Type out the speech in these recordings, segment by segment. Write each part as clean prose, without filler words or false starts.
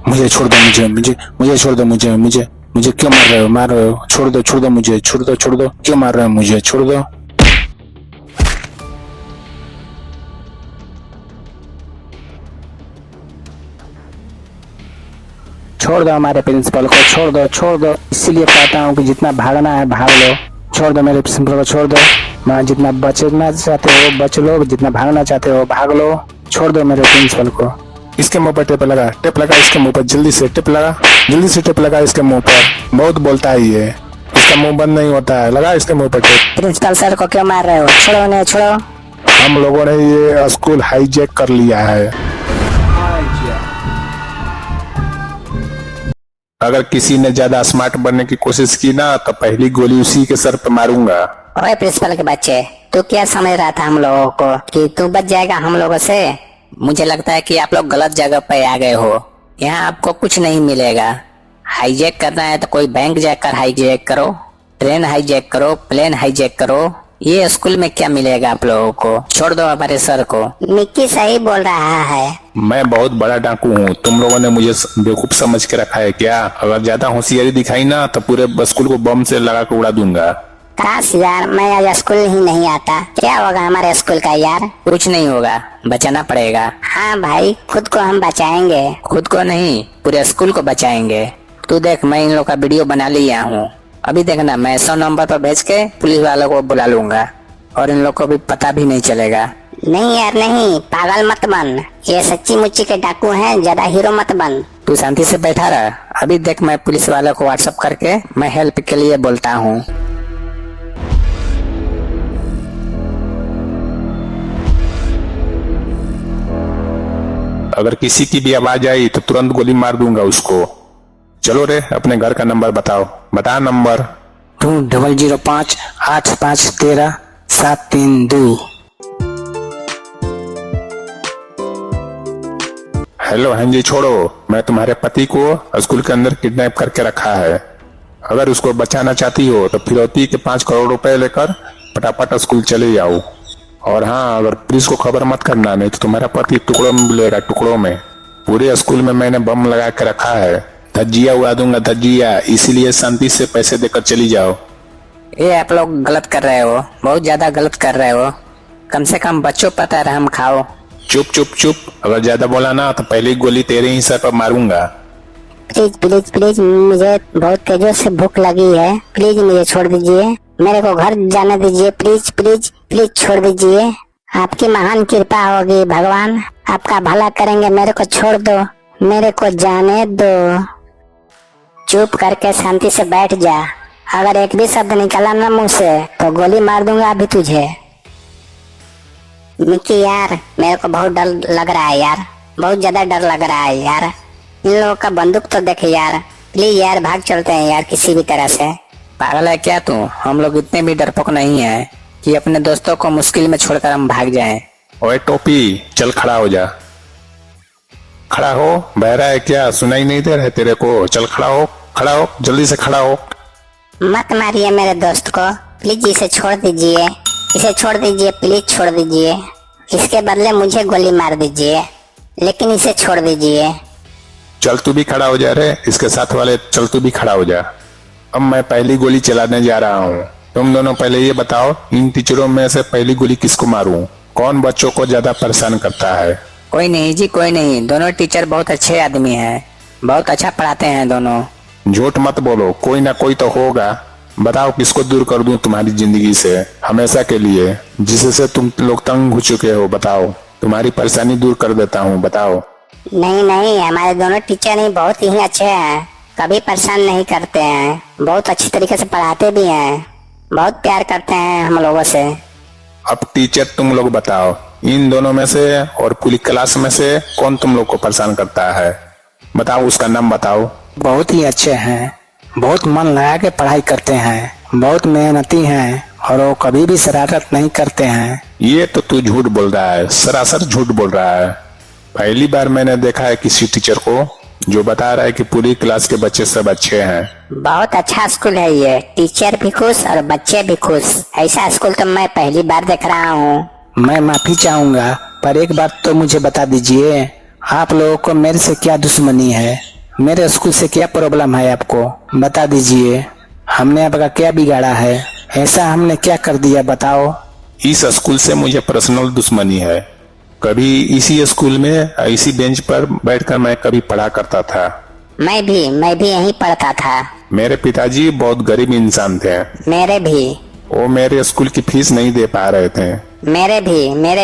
मुझे छोड़ दो, मुझे छोड़ दो, मुझे क्यों मार रहे हो, छोड़ दो मुझे, छोड़ दो, क्यों मार रहे हो मुझे, छोड़ दो। छोड़ दो हमारे प्रिंसिपल को, छोड़ दो, इसीलिए कहता हूँ कि जितना भागना है भाग लो। छोड़ दो मेरे प्रिंसिपल को, छोड़ दो। मैं जितना बचना चाहते हो बच लो, जितना भागना चाहते हो भाग लो। छोड़ दो मेरे प्रिंसिपल को। इसके मुंह पर टेप लगा, इसके मुंह पर, जल्दी से टेप लगा इसके मुंह पर। बहुत बोलता है ये, इसका मुंह बंद नहीं होता है, लगा इसके मुंह पर टेप। प्रिंसिपल सर को क्यों मार रहे हो? छोड़ो उन्हें, छोड़ो। हम लोगों ने ये स्कूल हाईजैक कर लिया है। अगर किसी ने ज्यादा स्मार्ट बनने की कोशिश की ना तो पहली गोली उसी के सर पे मारूंगा। ओए प्रिंसिपल के बच्चे, तू क्या समझ रहा था हम लोगों को कि तू बच जाएगा हम लोगों से? मुझे लगता है कि आप लोग गलत जगह पे आ गए हो। यहाँ आपको कुछ नहीं मिलेगा। हाईजैक करना है तो कोई बैंक जाकर हाईजैक करो, ट्रेन हाईजैक करो, प्लेन हाईजैक करो। ये स्कूल में क्या मिलेगा आप लोगों को? छोड़ दो हमारे सर को। मिक्की सही बोल रहा है। मैं बहुत बड़ा डाकू हूँ, तुम लोगों ने मुझे बेवकूफ समझ के रखा है क्या? अगर ज्यादा होशियारी दिखाई ना तो पूरे स्कूल को बम से लगा के उड़ा दूंगा। काश यार मैं आज स्कूल ही नहीं आता। क्या होगा हमारे स्कूल का यार? कुछ नहीं होगा, बचाना पड़ेगा। हाँ भाई, खुद को हम बचाएंगे। खुद को नहीं, पूरे स्कूल को बचाएंगे। तू देख, मैं इन लोग का वीडियो बना लिया हूँ। अभी देखना, मैं 100 नंबर पर भेज के पुलिस वालों को बुला लूंगा और इन लोग को भी पता भी नहीं चलेगा। नहीं यार नहीं, पागल मत बन। ये सच्ची मुच्ची के डाकू हैं, ज्यादा हीरो मत बन। तू शांति से बैठा रहा। अभी देख, मैं पुलिस वालों को व्हाट्सएप करके मैं हेल्प के लिए बोलता हूँ। अगर किसी की भी आवाज आई तो तुरंत गोली मार दूंगा उसको। चलो रे, अपने घर का नंबर बताओ। बता नंबर। 2005-8513-732। हेलो, हाँ जी, छोड़ो। मैं तुम्हारे पति को स्कूल के अंदर किडनैप करके रखा है। अगर उसको बचाना चाहती हो तो फिरौती के 5 करोड़ रुपए लेकर फटाफट स्कूल चले जाओ। और हाँ, अगर पुलिस को खबर मत करना, नहीं तो तुम्हारा पति टुकड़ों में मिलेगा, टुकड़ों में। पूरे स्कूल में मैंने बम लगा के रखा है, धज्जिया उड़ा दूंगा, धज्जिया। इसीलिए शांति से पैसे देकर चली जाओ। ये आप लोग गलत कर रहे हो, बहुत ज्यादा गलत कर रहे हो। कम से कम बच्चों पता रहम खाओ। चुप चुप चुप, अगर ज्यादा बोला ना तो पहली गोली तेरे ही सर पर मारूंगा। प्लीज प्लीज प्लीज, मुझे बहुत तेजों से भूख लगी है। प्लीज मुझे छोड़ दीजिए, मेरे को घर जाने दीजिए। प्लीज प्लीज प्लीज छोड़ दीजिए। आपकी महान कृपा होगी भगवान, आपका भला करेंगे। मेरे को छोड़ दो, मेरे को जाने दो। चुप करके शांति से बैठ जा। अगर एक भी शब्द निकला ना मुंह से तो गोली मार दूंगा अभी तुझे। मिक्की यार, मेरे को बहुत डर लग रहा है यार, बहुत ज्यादा डर लग रहा है यार। इन लोगों का बंदूक तो देखे यार। प्लीज यार भाग चलते हैं यार किसी भी तरह से। पागल है क्या तू? हम लोग इतने भी डरपोक नहीं है कि अपने दोस्तों को मुश्किल में छोड़कर हम भाग जाएं। ओए टोपी, चल खड़ा हो जा। खड़ा हो, बहरा है क्या? सुनाई नहीं दे रहा तेरे को? चल खड़ा हो, जल्दी से खड़ा हो। मत मारिए मेरे दोस्त को, प्लीज इसे छोड़ दीजिए, इसे छोड़ दीजिए, प्लीज छोड़ दीजिए। इसके बदले मुझे गोली मार दीजिए, लेकिन इसे छोड़ दीजिए। चल तू भी खड़ा हो जा रे, इसके साथ वाले, चल तू भी खड़ा हो जा। अब मैं पहली गोली चलाने जा रहा हूँ। तुम दोनों पहले ये बताओ, इन टीचरों में से पहली गोली किसको मारूं? कौन बच्चों को ज्यादा परेशान करता है? कोई नहीं जी, कोई नहीं। दोनों टीचर बहुत अच्छे आदमी हैं, बहुत अच्छा पढ़ाते हैं दोनों। झूठ मत बोलो, कोई ना कोई तो होगा। बताओ किसको दूर कर दूं तुम्हारी जिंदगी से हमेशा के लिए, जिससे तुम लोग तंग हो चुके हो। बताओ, तुम्हारी परेशानी दूर कर देता हूँ, बताओ। नहीं नहीं, हमारे दोनों टीचर ही बहुत ही अच्छे हैं, कभी परेशान नहीं करते हैं, बहुत अच्छी तरीके से पढ़ाते भी हैं, बहुत प्यार करते हैं हम लोगों से। अब टीचर तुम लोग बताओ, इन दोनों में से और पूरी क्लास में से कौन तुम लोग को परेशान करता है? बताओ, उसका नाम बताओ। बहुत ही अच्छे हैं, बहुत मन लगा के पढ़ाई करते हैं, बहुत मेहनती हैं और वो कभी भी शरारत नहीं करते हैं। ये तो तू झूठ बोल रहा है, सरासर झूठ बोल रहा है। पहली बार मैंने देखा है किसी टीचर को जो बता रहा है कि पूरी क्लास के बच्चे सब अच्छे हैं। बहुत अच्छा स्कूल है ये, टीचर भी खुश और बच्चे भी खुश। ऐसा स्कूल तो मैं पहली बार देख रहा हूँ। मैं माफी चाहूंगा, पर एक बात तो मुझे बता दीजिए, आप लोगों को मेरे से क्या दुश्मनी है? मेरे स्कूल से क्या प्रॉब्लम है आपको, बता दीजिए। हमने आपका क्या बिगाड़ा है, ऐसा हमने क्या कर दिया बताओ। इस स्कूल से मुझे पर्सनल दुश्मनी है। कभी इसी स्कूल में इसी बेंच पर बैठकर मैं कभी पढ़ा करता था। मैं भी यहीं पढ़ता था। मेरे पिताजी बहुत गरीब इंसान थे। मेरे भी वो मेरे स्कूल की फीस नहीं दे पा रहे थे। मेरे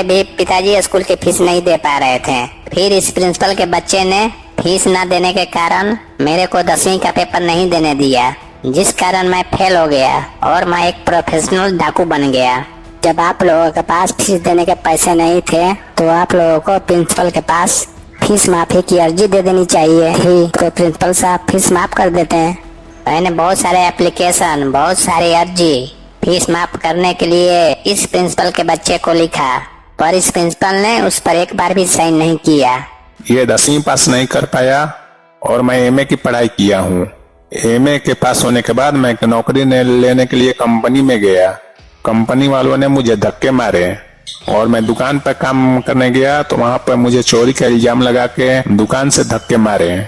भी पिताजी स्कूल की फीस नहीं दे पा रहे थे। फिर इस प्रिंसिपल के बच्चे ने फीस न देने के कारण मेरे को 10वीं का पेपर नहीं देने दिया, जिस कारण मैं फेल हो गया और मैं एक प्रोफेशनल डाकू बन गया। जब आप लोगों के पास फीस देने के पैसे नहीं थे तो आप लोगों को प्रिंसिपल के पास फीस माफी की अर्जी दे देनी चाहिए थी, तो प्रिंसिपल साहब फीस माफ कर देते हैं। मैंने बहुत सारे एप्लीकेशन, बहुत सारी अर्जी फीस माफ करने के लिए इस प्रिंसिपल के बच्चे को लिखा, पर इस प्रिंसिपल ने उस पर एक बार भी साइन नहीं किया। ये 10वीं पास नहीं कर पाया और मैं एमए की पढ़ाई किया हूँ। एमए के पास होने के बाद मैं नौकरी लेने के लिए कंपनी में गया। कंपनी वालों ने मुझे धक्के मारे और मैं दुकान पर काम करने गया तो वहां पर मुझे चोरी का इल्जाम लगा के दुकान से धक्के मारे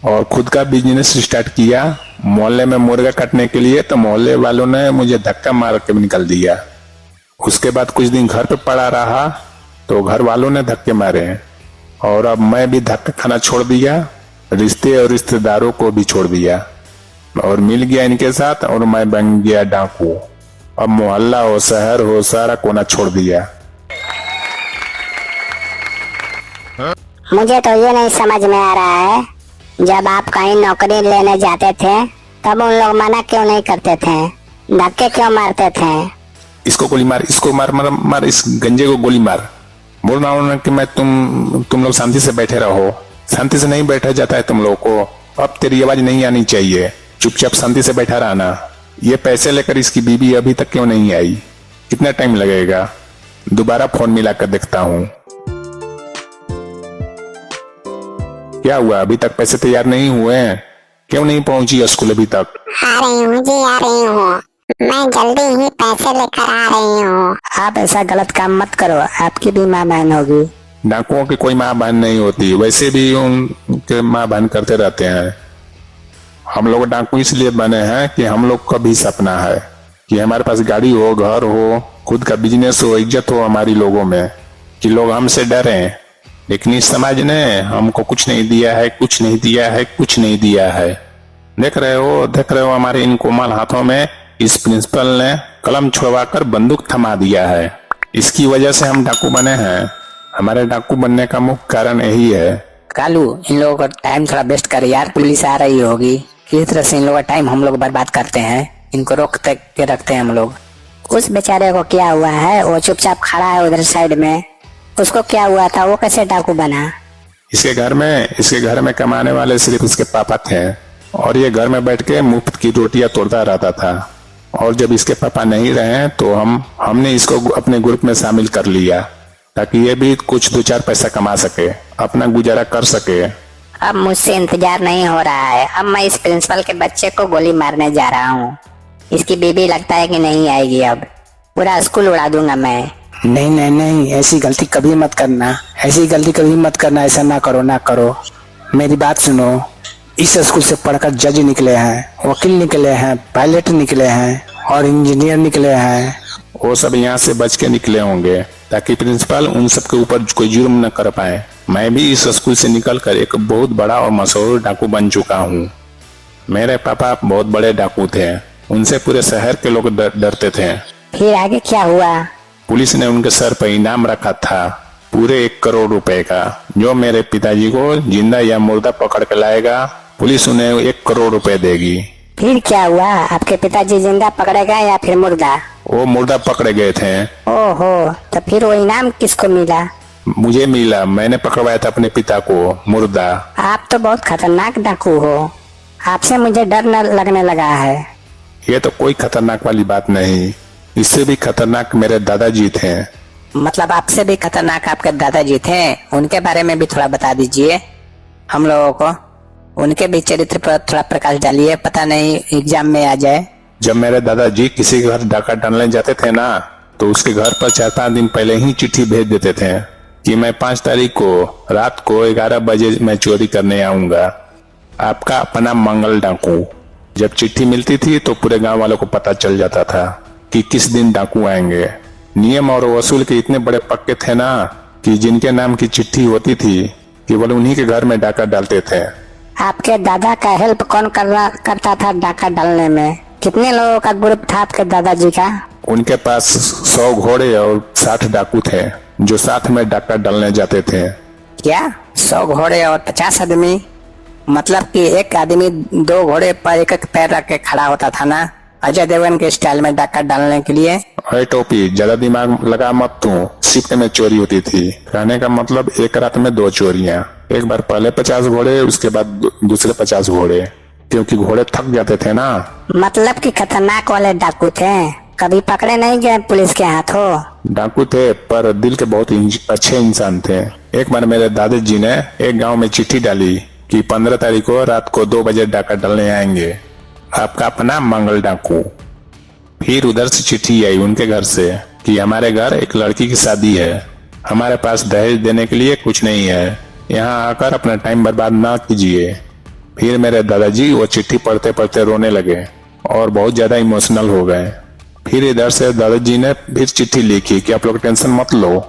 और खुद का बिजनेस स्टार्ट किया मोहल्ले में मुर्गा काटने के लिए। तो मोहल्ले वालों ने मुझे धक्का मार के निकल दिया। उसके बाद कुछ दिन घर पे पड़ा रहा तो घर वालों ने धक्के मारे और अब मैं भी धक्का खाना छोड़ दिया, रिश्ते और रिश्तेदारों को भी छोड़ दिया और मिल गया इनके साथ और मैं बन गया डाकू। अब मोहल्ला हो, शहर हो, सारा कोना छोड़ दिया। मुझे तो ये नहीं समझ में आ रहा है, जब आप कहीं नौकरी लेने जाते थे तब उन लोग मना क्यों नहीं करते थे, धक्के क्यों मारते थे? इसको गोली मार, इसको मार मार मार, इस गंजे को गोली मार। बोल रहा हूँ कि मैं तुम लोग शांति से बैठे रहो। शांति से नहीं बैठा जाता है तुम लोग को। अब तेरी आवाज नहीं आनी चाहिए, चुपचाप शांति से बैठा रहना। ये पैसे लेकर इसकी बीबी अभी तक क्यों नहीं आई? कितना टाइम लगेगा? दोबारा फोन मिलाकर देखता हूँ। क्या हुआ, अभी तक पैसे तैयार नहीं हुए हैं? क्यों नहीं पहुंची स्कूल अभी तक? आ रही हूँ जी, आ रही हूँ। मैं जल्दी ही पैसे लेकर आ रही हूँ। आप ऐसा गलत काम मत करो, आपकी भी माँ बहन होगी। डाकुओं की कोई माँ बहन नहीं होती, वैसे भी उनके माँ बहन करते रहते हैं। हम लोग डाकू इसलिए बने हैं कि हम लोग का भी सपना है कि हमारे पास गाड़ी हो, घर हो, खुद का बिजनेस हो, इज्जत हो हमारी लोगों में, कि लोग हमसे डरें। लेकिन इस समाज ने हमको कुछ नहीं दिया है, कुछ नहीं दिया है, कुछ नहीं दिया है। देख रहे हो हमारे इन कोमल हाथों में इस प्रिंसिपल ने कलम छुड़वा कर बंदूक थमा दिया है। इसकी वजह से हम डाकू बने हैं। हमारे डाकू बनने का मुख्य कारण यही है। कालू, इन लोगों का टाइम थोड़ा वेस्ट कर यार, पुलिस आ रही होगी। किस तरह से इन लोगों का टाइम हम लोग बर्बाद करते हैं, इनको रोक के रखते हैं हम लोग। उस बेचारे को क्या हुआ है, वो चुपचाप खड़ा है उधर साइड में। उसको क्या हुआ था, वो कैसे डाकू बना? इसके घर में कमाने वाले सिर्फ इसके पापा थे और ये घर में बैठ के मुफ्त की रोटियां तोड़ता रहता था। और जब इसके पापा नहीं रहे तो हमने इसको अपने ग्रुप में शामिल कर लिया ताकि ये भी कुछ 2-4 पैसा कमा सके, अपना गुजारा कर सके। अब मुझसे इंतजार नहीं हो रहा है। अब मैं इस प्रिंसिपल के बच्चे को गोली मारने जा रहा हूँ। इसकी बीबी लगता है कि नहीं आएगी, अब पूरा स्कूल उड़ा दूंगा मैं। नहीं नहीं नहीं, ऐसी गलती कभी मत करना, ऐसी गलती कभी मत करना, ऐसा ना करो ना करो। मेरी बात सुनो, इस स्कूल से पढ़कर जज निकले हैं, वकील निकले हैं, पायलट निकले हैं और इंजीनियर निकले हैं। वो सब यहाँ से बच के निकले होंगे ताकि प्रिंसिपल उन सब के ऊपर कोई जुर्म न कर पाए। मैं भी इस स्कूल से निकलकर एक बहुत बड़ा और मशहूर डाकू बन चुका हूँ। मेरे पापा बहुत बड़े डाकू थे, उनसे पूरे शहर के लोग डरते थे। फिर आगे क्या हुआ? पुलिस ने उनके सर पर इनाम रखा था पूरे 1 करोड़ रुपए का। जो मेरे पिताजी को जिंदा या मुर्दा पकड़ के लाएगा, पुलिस उन्हें 1 करोड़ रुपए देगी। फिर क्या हुआ? आपके पिताजी जिंदा पकड़े गए या फिर मुर्दा? वो मुर्दा पकड़े गए थे। ओहो, तो फिर वो इनाम किसको मिला? मुझे मिला, मैंने पकड़वाया था अपने पिता को, मुर्दा। आप तो बहुत खतरनाक डाकू हो, आपसे मुझे डर न लगने लगा है। ये तो कोई खतरनाक वाली बात नहीं, इससे भी खतरनाक मेरे दादाजी थे। मतलब आपसे भी खतरनाक आपके दादाजी थे, उनके बारे में भी थोड़ा बता दीजिए हम लोगों को। उनके भी चरित्र पर थोड़ा प्रकाश डालिए, पता नहीं एग्जाम में आ जाए। जब मेरे दादाजी किसी के घर डाका डालने जाते थे ना, तो उसके घर पर 4-5 दिन पहले ही चिट्ठी भेज देते थे कि मैं 5 तारीख को रात को 11 बजे मैं चोरी करने आऊंगा। आपका अपना मंगल डाकू। जब चिट्ठी मिलती थी तो पूरे गांव वालों को पता चल जाता था कि किस दिन डाकू आएंगे। नियम और वसूल के इतने बड़े पक्के थे ना कि जिनके नाम की चिट्ठी होती थी केवल उन्हीं के घर में डाका डालते थे। आपके दादा का हेल्प कौन करता था डाका डालने में? कितने लोगों का ग्रुप था आपके दादाजी का? उनके पास 100 घोड़े और 60 डाकू थे जो साथ में डाका डालने जाते थे। क्या 100 घोड़े और 50 आदमी? मतलब कि एक आदमी 2 घोड़े पर एक पैर रख के खड़ा होता था ना, अजय देवगन के स्टाइल में डाका डालने के लिए। अरे टोपी, ज्यादा दिमाग लगा मत तू। शिफ्ट में चोरी होती थी। कहने का मतलब एक रात में 2 चोरियां। एक बार पहले 50 घोड़े, उसके बाद दूसरे 50 घोड़े, क्योंकि घोड़े थक जाते थे ना। मतलब कि खतरनाक वाले डाकू थे। कभी पकड़े नहीं गए पुलिस के हाथों? डाकू थे पर दिल के बहुत अच्छे इंसान थे। एक बार मेरे दादाजी ने एक गांव में चिट्ठी डाली कि 15 तारीख को रात को 2 बजे डाका डालने आएंगे, आपका अपना मंगल डाकू। फिर उधर से चिट्ठी आई उनके घर से कि हमारे घर एक लड़की की शादी है, हमारे पास दहेज देने के लिए कुछ नहीं है, यहाँ आकर अपना टाइम बर्बाद ना कीजिए। फिर मेरे दादाजी वो चिट्ठी पढ़ते पढ़ते रोने लगे और बहुत ज्यादा इमोशनल हो गए। फिर इधर से दादाजी ने फिर चिट्ठी लिखी कि आप लोग टेंशन मत लो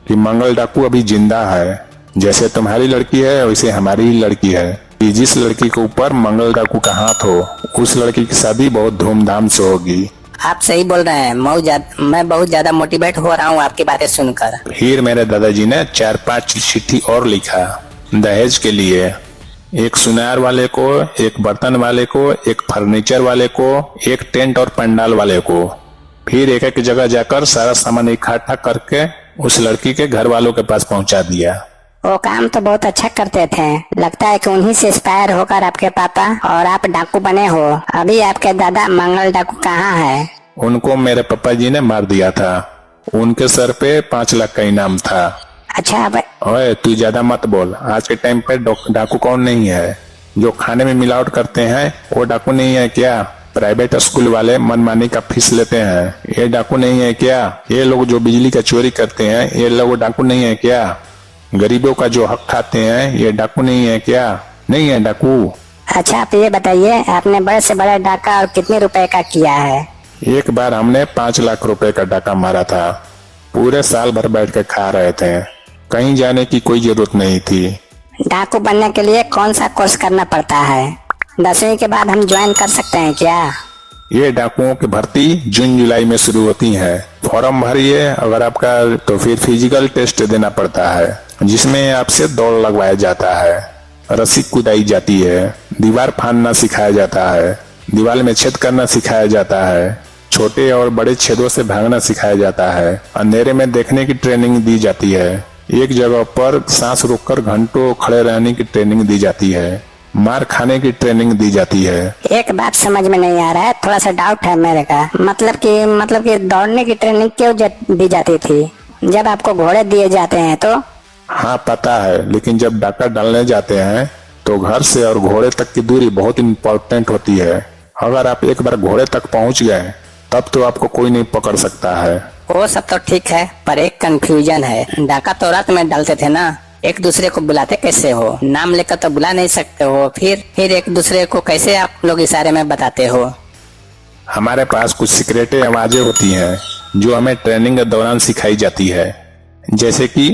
कि मंगल डाकू अभी जिंदा है, जैसे तुम्हारी लड़की है वैसे हमारी ही लड़की है, कि जिस लड़की के ऊपर मंगल डाकू का हाथ हो उस लड़की की शादी बहुत धूमधाम से होगी। आप सही बोल रहे हैं, मैं बहुत ज्यादा मोटिवेट हो रहा हूँ आपकी बातें सुनकर। फिर मेरे दादाजी ने 4-5 चिट्ठी और लिखा दहेज के लिए। एक सुनार वाले को, एक बर्तन वाले को, एक फर्नीचर वाले को, एक टेंट और पंडाल वाले को। फिर एक एक जगह जाकर सारा सामान इकट्ठा करके उस लड़की के घर वालों के पास पहुंचा दिया। वो काम तो बहुत अच्छा करते थे। लगता है कि उन्हीं से इंस्पायर होकर आपके पापा और आप डाकू बने हो। अभी आपके दादा मंगल डाकू कहाँ है? उनको मेरे पापा जी ने मार दिया था। उनके सर पे 5 लाख का इनाम था। अच्छा अब ओए तू ज्यादा मत बोल। आज के टाइम पे डाकू कौन नहीं है? जो खाने में मिलावट करते हैं वो डाकू नहीं है क्या? प्राइवेट स्कूल वाले मनमानी का फीस लेते हैं, ये डाकू नहीं है क्या? ये लोग जो बिजली का चोरी करते हैं ये लोग डाकू नहीं है क्या? गरीबों का जो हक खाते हैं ये डाकू नहीं है क्या? नहीं है डाकू। अच्छा आप ये बताइए, आपने बड़े से बड़ा डाका और कितने रुपए का किया है? एक बार हमने 5 लाख रुपए का डाका मारा था। पूरे साल भर बैठ के खा रहे थे, कहीं जाने की कोई जरूरत नहीं थी। डाकू बनने के लिए कौन सा कोर्स करना पड़ता है? 10वीं के बाद हम ज्वाइन कर सकते हैं क्या? ये डाकुओं की भर्ती जून जुलाई में शुरू होती है। फॉर्म भरिए, अगर आपका तो फिर फिजिकल टेस्ट देना पड़ता है जिसमें आपसे दौड़ लगवाया जाता है, रस्सी कूदाई जाती है, दीवार फाड़ना सिखाया जाता है, दीवार में छेद करना सिखाया जाता है, छोटे और बड़े छेदों से भागना सिखाया जाता है, अंधेरे में देखने की ट्रेनिंग दी जाती है, एक जगह पर सांस रोककर घंटों खड़े रहने की ट्रेनिंग दी जाती है, मार खाने की ट्रेनिंग दी जाती है। एक बात समझ में नहीं आ रहा है, थोड़ा सा डाउट है मेरे का। मतलब कि दौड़ने की ट्रेनिंग क्यों दी जाती थी जब आपको घोड़े दिए जाते हैं तो? हाँ पता है, लेकिन जब डाका डालने जाते हैं तो घर से और घोड़े तक की दूरी बहुत इम्पोर्टेंट होती है। अगर आप एक बार घोड़े तक पहुंच गए तब तो आपको कोई नहीं पकड़ सकता है। वो सब तो ठीक है, पर एक कंफ्यूजन है। डाका तो रात में डालते थे ना, एक दूसरे को बुलाते कैसे हो? नाम लेकर तो बुला नहीं सकते हो, फिर एक दूसरे को कैसे आप लोग इशारे में बताते हो? हमारे पास कुछ सीक्रेट आवाजें होती हैं जो हमें ट्रेनिंग के दौरान सिखाई जाती है, जैसे कि